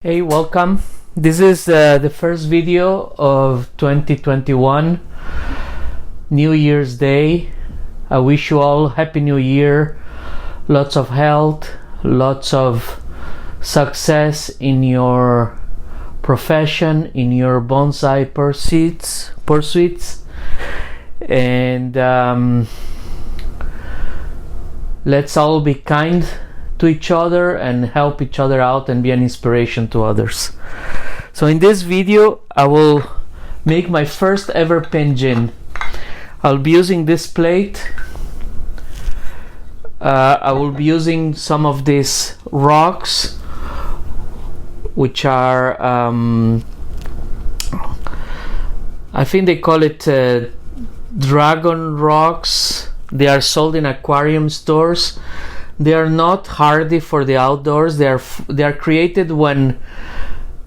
Hey, welcome. This is the first video of 2021, New Year's Day. I wish you all Happy New Year, lots of health, lots of success in your profession, in your bonsai pursuits, and let's all be kind to each other and help each other out and be an inspiration to others. So in this video I will make my first ever penjin. I'll be using this plate. I will be using some of these rocks, which are I think they call it dragon rocks. They are sold in aquarium stores. They are not hardy for the outdoors. They are created when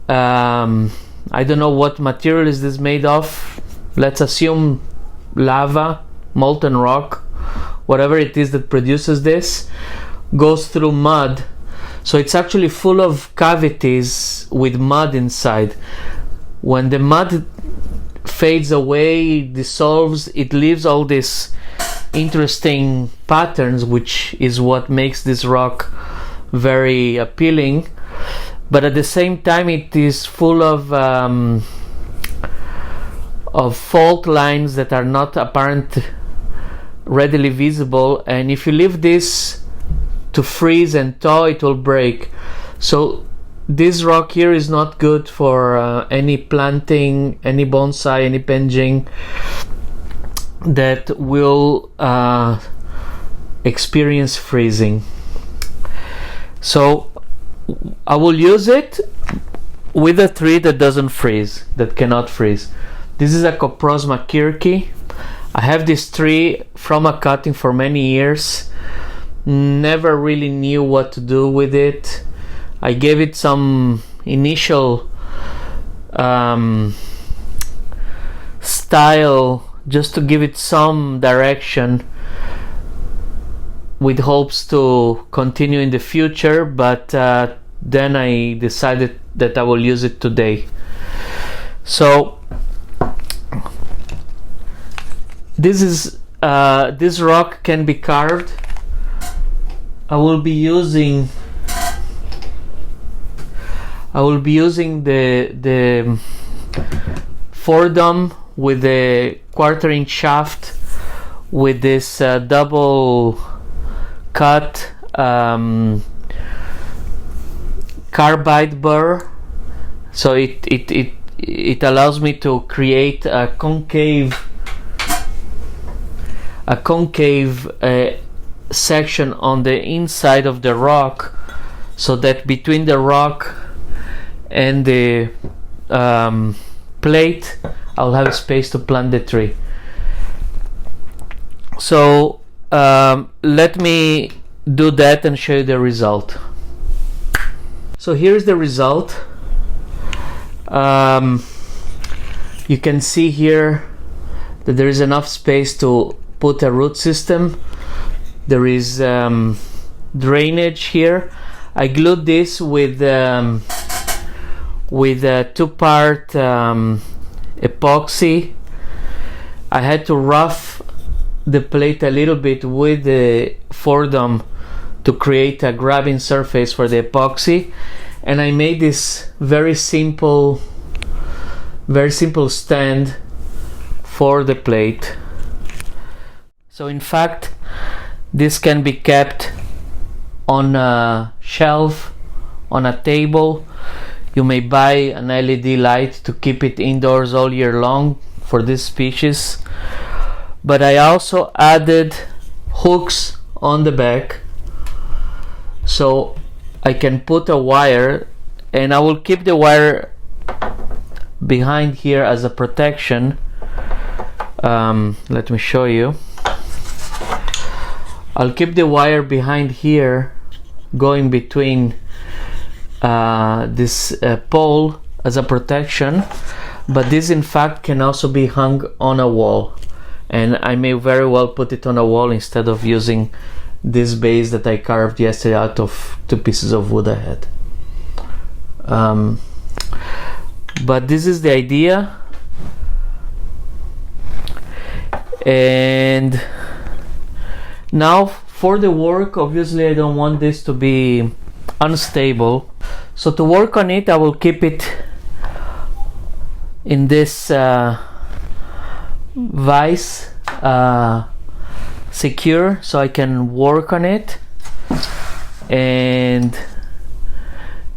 I don't know what material is this made of. Let's assume lava, molten rock, whatever it is that produces this, goes through mud. So it's actually full of cavities with mud inside. When the mud fades away, dissolves, it leaves all this interesting patterns, which is what makes this rock very appealing. But at the same time it is full of fault lines that are not apparent, readily visible, and if you leave this to freeze and thaw, it will break. So this rock here is not good for any planting, any bonsai, any penjing that will experience freezing. So I will use it with a tree that doesn't freeze, that cannot freeze. This is a Coprosma Kirkii. I have this tree from a cutting for many years. Never really knew what to do with it. I gave it some initial style just to give it some direction, with hopes to continue in the future, but then I decided that I will use it today. So this rock can be carved. I will be using the foredom with the 1/4 inch shaft, with this double cut carbide burr. So it allows me to create a concave section on the inside of the rock, so that between the rock and the plate I'll have space to plant the tree. So let me do that and show you the result. So here's the result. You can see here that there is enough space to put a root system. There is drainage here. I glued this with a 2-part epoxy. I had to rough the plate a little bit with the foredom to create a grabbing surface for the epoxy, and I made this very simple stand for the plate. So in fact this can be kept on a shelf, on a table. You may buy an LED light to keep it indoors all year long for this species. But I also added hooks on the back, so I can put a wire, and I will keep the wire behind here as a protection. Let me show you. I'll keep the wire behind here, going between this pole as a protection, but this in fact can also be hung on a wall, and I may very well put it on a wall instead of using this base that I carved yesterday out of 2 pieces of wood I had. But this is the idea. And now for the work, obviously I don't want this to be unstable, so to work on it I will keep it in this vise secure, so I can work on it, and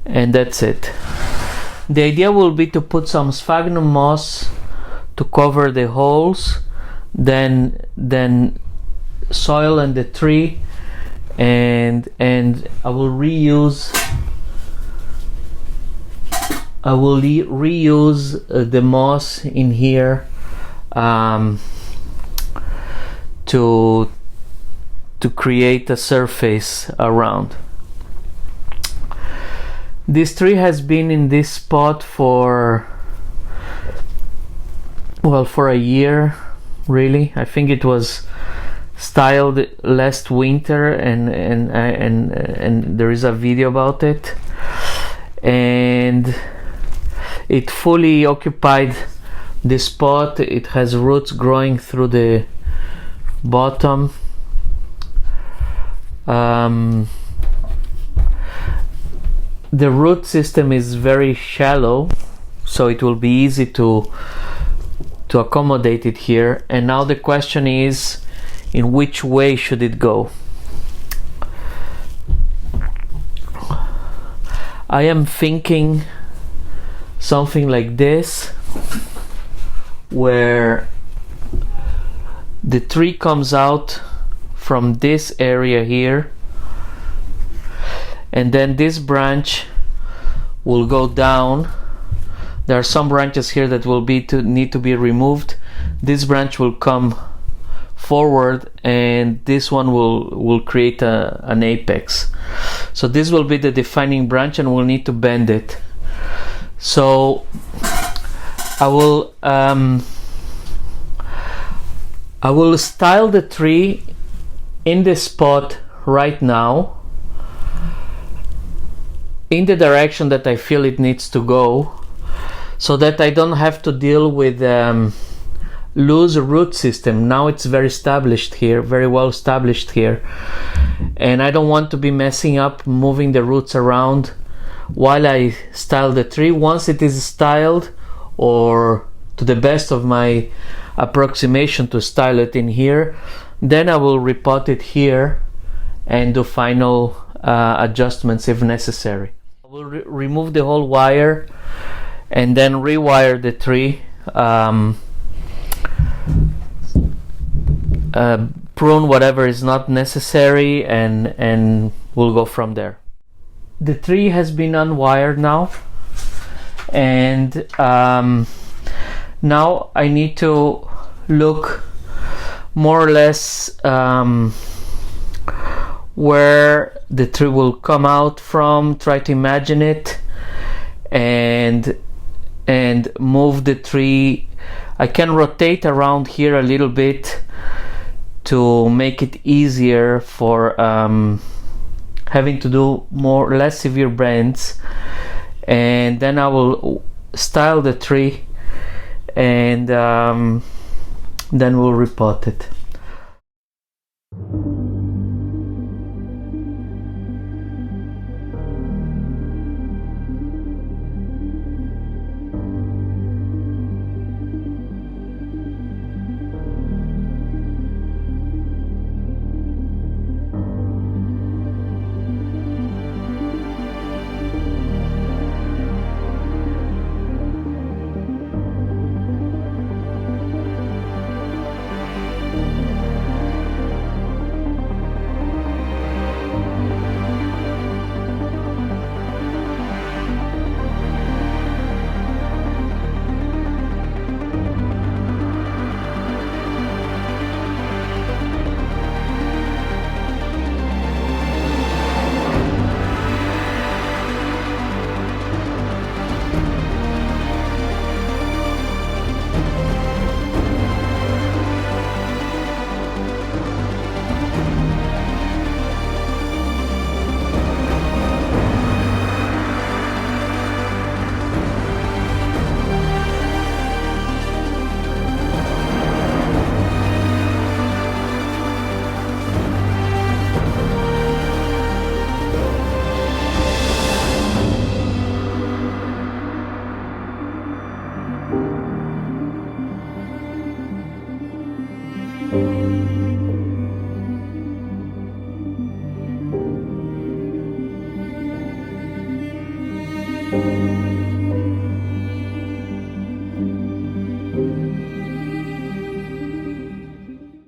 that's it. The idea will be to put some sphagnum moss to cover the holes, then soil and the tree, and I will reuse the moss in here to create a surface around. This tree has been in this spot for a year, really. I think it was styled last winter, and there is a video about it, and it fully occupied this spot. It has roots growing through the bottom. The root system is very shallow, so it will be easy to accommodate it here. And now the question is, in which way should it go? I am thinking something like this, where the tree comes out from this area here, and then this branch will go down. There are some branches here that will need to be removed. This branch will come forward, and this one will create an apex. So this will be the defining branch, and we'll need to bend it. So I will style the tree in this spot right now, in the direction that I feel it needs to go, so that I don't have to deal with loose root system. Now it's very established here, very well established here, and I don't want to be messing up, moving the roots around while I style the tree. Once it is styled, or to the best of my approximation to style it in here, then I will repot it here and do final adjustments if necessary. I will remove the whole wire and then rewire the tree, prune whatever is not necessary, and we'll go from there. The tree has been unwired now, and now I need to look more or less where the tree will come out from, try to imagine it, and move the tree. I can rotate around here a little bit to make it easier for having to do less severe bends, and then I will style the tree, and then we'll repot it.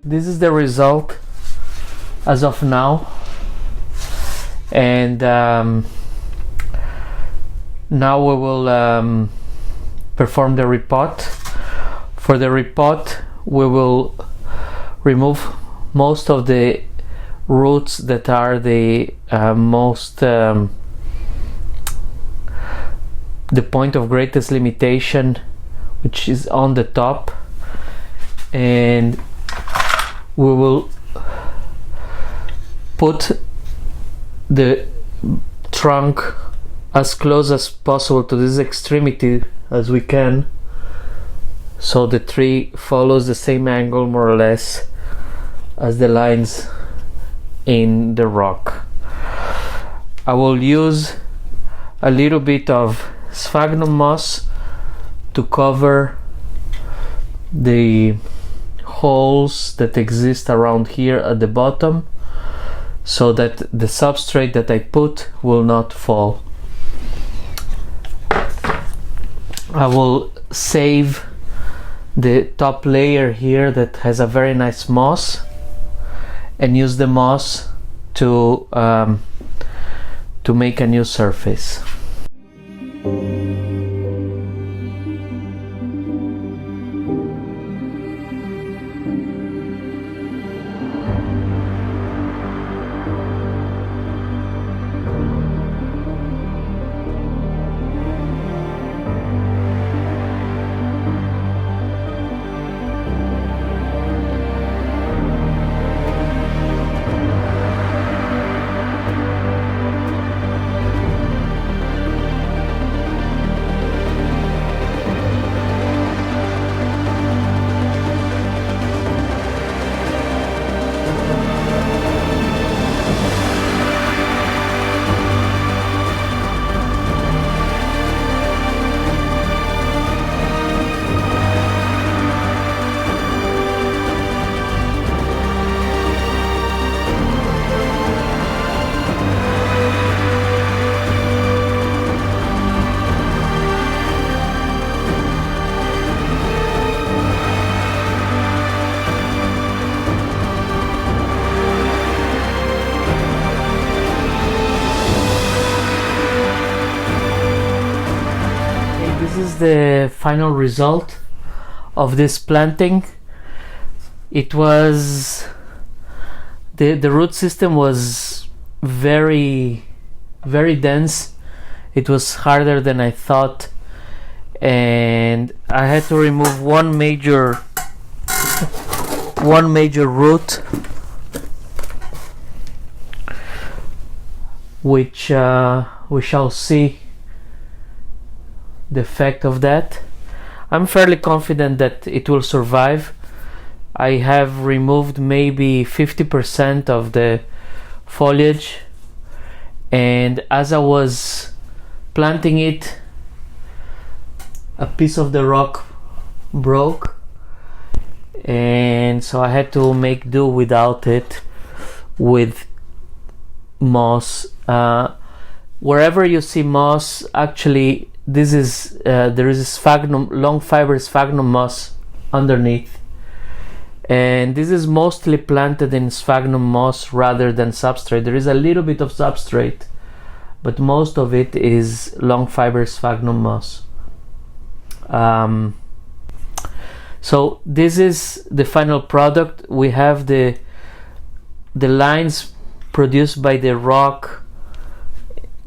this is the result as of now. And now we will perform the repot. For the repot, we will remove most of the roots that are the the point of greatest limitation, which is on the top, and we will put the trunk as close as possible to this extremity as we can, so the tree follows the same angle more or less as the lines in the rock. I will use a little bit of sphagnum moss to cover the holes that exist around here at the bottom, so that the substrate that I put will not fall. I will save the top layer here that has a very nice moss, and use the moss to make a new surface. The final result of this planting. It was the root system was very dense. It was harder than I thought, and I had to remove one major root, which we shall see the effect of that. I'm fairly confident that it will survive. I have removed maybe 50% of the foliage, and as I was planting it, a piece of the rock broke, and so I had to make do without it with moss. Wherever you see moss, actually this is there is a sphagnum, long fiber sphagnum moss underneath, and this is mostly planted in sphagnum moss rather than substrate. There is a little bit of substrate, but most of it is long fiber sphagnum moss. So this is the final product. We have the lines produced by the rock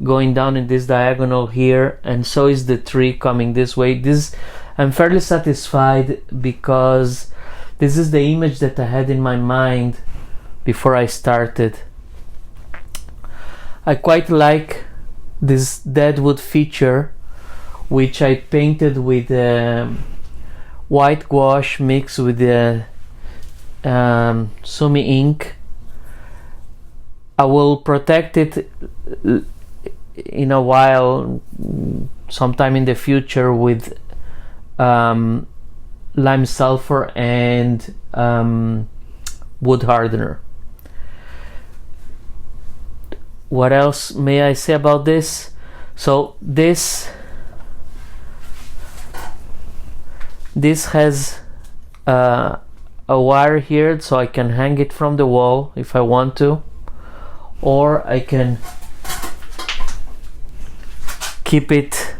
going down in this diagonal here, and so is the tree coming this way. This, I'm fairly satisfied because this is the image that I had in my mind before I started. I quite like this deadwood feature, which I painted with white gouache mixed with the sumi ink. I will protect it in a while, sometime in the future, with lime sulfur and wood hardener. What else may I say about this? So this has a a wire here so I can hang it from the wall if I want to, or I can keep it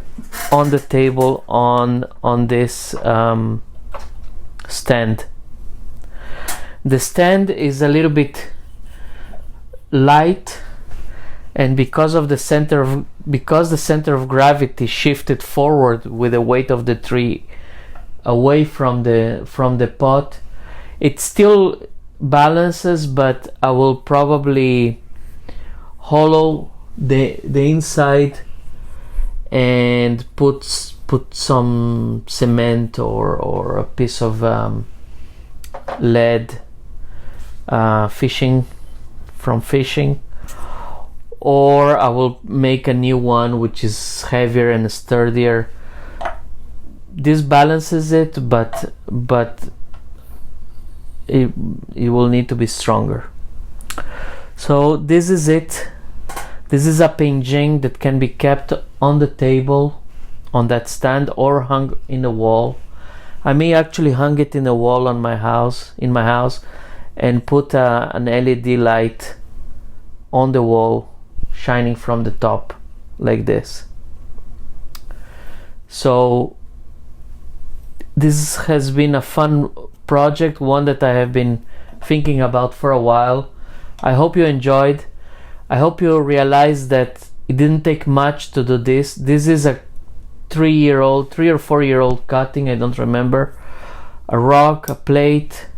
on the table on this stand. The stand is a little bit light, and because the center of gravity shifted forward with the weight of the tree away from the pot, it still balances, but I will probably hollow the inside and put some cement or a piece of lead fishing, or I will make a new one which is heavier and sturdier. This balances it, but it will need to be stronger. So this is it. This is a penjing that can be kept on the table, on that stand, or hung in the wall. I may actually hang it in the wall in my house, and put an LED light on the wall, shining from the top, like this. So this has been a fun project, one that I have been thinking about for a while. I hope you enjoyed. I hope you realize that it didn't take much to do this. This is a 3 or 4 year old cutting, I don't remember. A rock, a plate.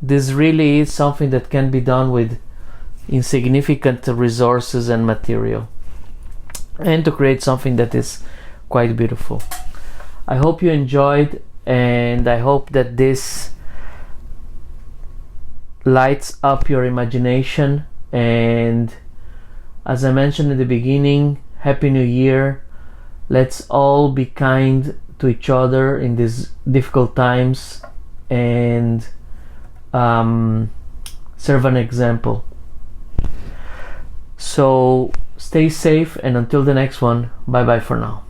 This really is something that can be done with insignificant resources and material, and to create something that is quite beautiful. I hope you enjoyed, and I hope that this lights up your imagination. And as I mentioned in the beginning, Happy New Year. Let's all be kind to each other in these difficult times, and serve an example. So stay safe, and until the next one, bye bye for now.